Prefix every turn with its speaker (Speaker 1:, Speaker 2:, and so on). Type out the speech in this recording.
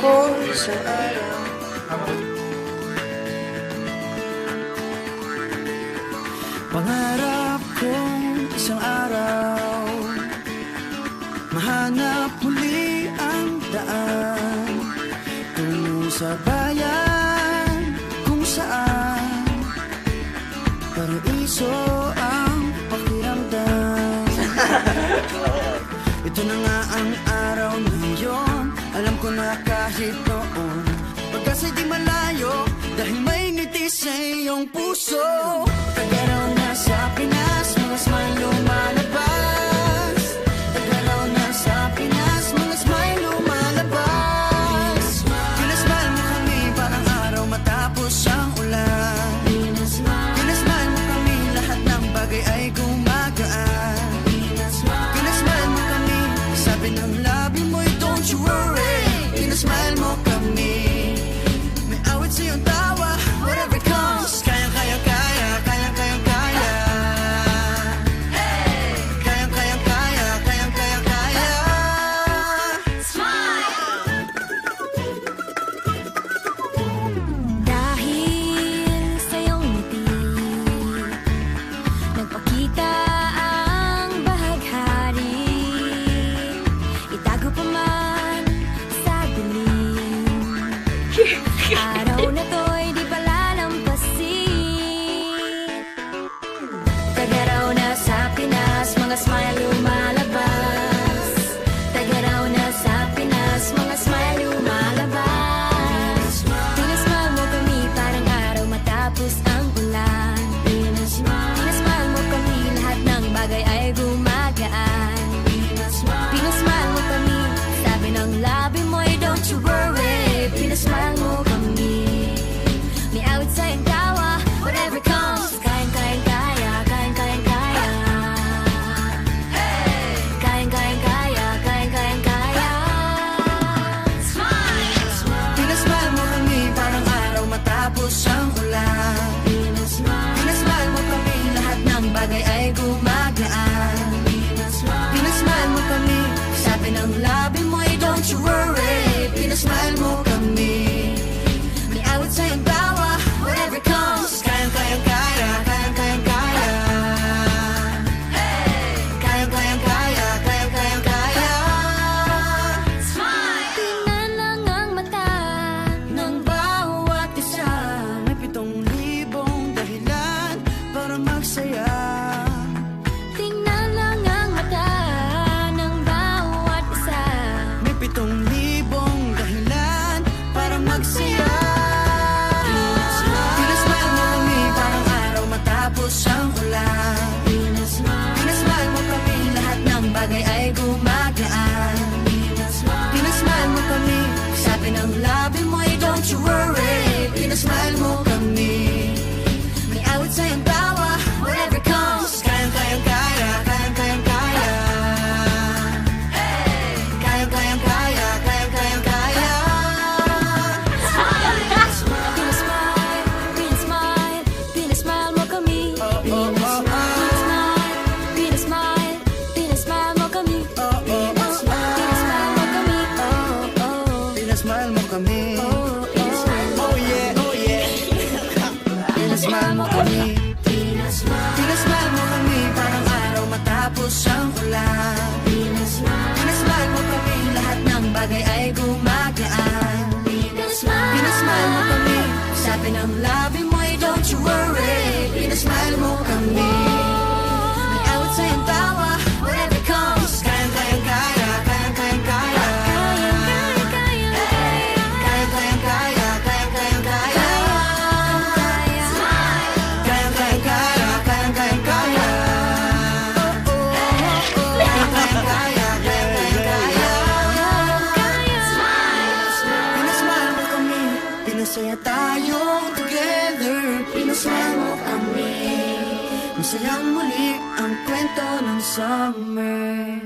Speaker 1: ko isang araw. Pangarap kong isang araw mahanap muli ang daan tungo sa bayan kung saan paraiso ang pakiramdam. Ito na nga ang araw na yun. Alam ko na kahit noon pagkasa'y di malayo dahil may ngiti sa iyong puso. Tagaraw na sa Pinas, mga smile lumalabas. Tagaraw na sa Pinas, mga smile lumalabas. Pinasmile mo kami parang araw matapos ang ulan. Pinasmile mo kami, lahat ng bagay ay gumagaan. Pinasmile mo kami, sabi ng labi mo'y don't you worry. Pinasmile mo kami, may awit sa iyong tawa, whatever comes. Kayang kaya kaya, kayang kayang kaya. Kayang kayang kaya, kayang kayang kaya.
Speaker 2: Dahil sa iyong ngiti, nagpakita ang bahaghari. Itago pa man sa dilim, araw na to'y di palalampasin. Tagaraw na sa Pinas, mga smile lumalabas. Tagaraw na sa Pinas, mga smile lumalabas. Pinasmile mo kami parang araw matapos ang ulan. Pinasmile mo kami, lahat ng bagay ay gumagaan. Pinasmile mo kami, sabi ng labi mo'y don't you worry. Pinasmile mo kami, may awit sa iyong tawa, whatever comes. Kayang kayang kaya, kayang kayang kaya. Kayang kayang kaya, kayang kayang kaya.
Speaker 1: Pinasmile mo kami parang araw matapos ang ulan. Pinasmile mo kami, lahat ng bagay ay gumagaan. Pinasmile mo kami, sabi ng labi mo'y don't you worry. Pinasmile mo kami, may awit sa iyong tawa, whatever comes. Kayang kayang kaya, kayang kayang kaya. Kayang kayang kaya, kayang kayang kaya.
Speaker 2: Tingnan lang ang mata
Speaker 1: Ng bawat isa, may 7,000 dahilan para magsaya.
Speaker 2: Tingnan lang ang mata ng bawat isa.
Speaker 1: May 7,000 dahilan para magsaya. Pinasmile mo kami parang araw matapos ang ulan. Pinasmile mo kami, lahat ng bagay ay gumagaan. Pinasmile mo kami, sabi ng labi mo'y don't you worry. Pinasmile mo kami, may awit sa iyong tawa, whatever comes. Kayang kayang kaya, kayang kayang kaya. Kayang kayang kaya, kayang kayang kaya.
Speaker 2: Pinasmile, pinasmile, pinasmile mo kami. Pinasmile, pinasmile, pinasmile mo kami. Pinasmile mo kami.
Speaker 1: Pinasmile mo kami. Oh yeah, oh yeah. Pinasmile mo kami. Pinasmile mo kami parang araw matapos ang ulan. Pinasmile mo kami, lahat ng bagay ay gumagaan. Pinasmile mo kami, sabi ng labi mo'y don't you worry. Pinasmile mo kami, may awit sa iyong tawa, whatever comes. Kayang kayang kaya, kayang kayang kaya. Kayang kayang kaya, kayang kayang kaya. Kayang kayang kaya, kayang kayang kaya. Kayang kayang kaya, kayang kayang kaya. Pinasmile mo kami, pinasaya tayo together. Pinasmile mo kami, masayang muli ang kwento ng summer.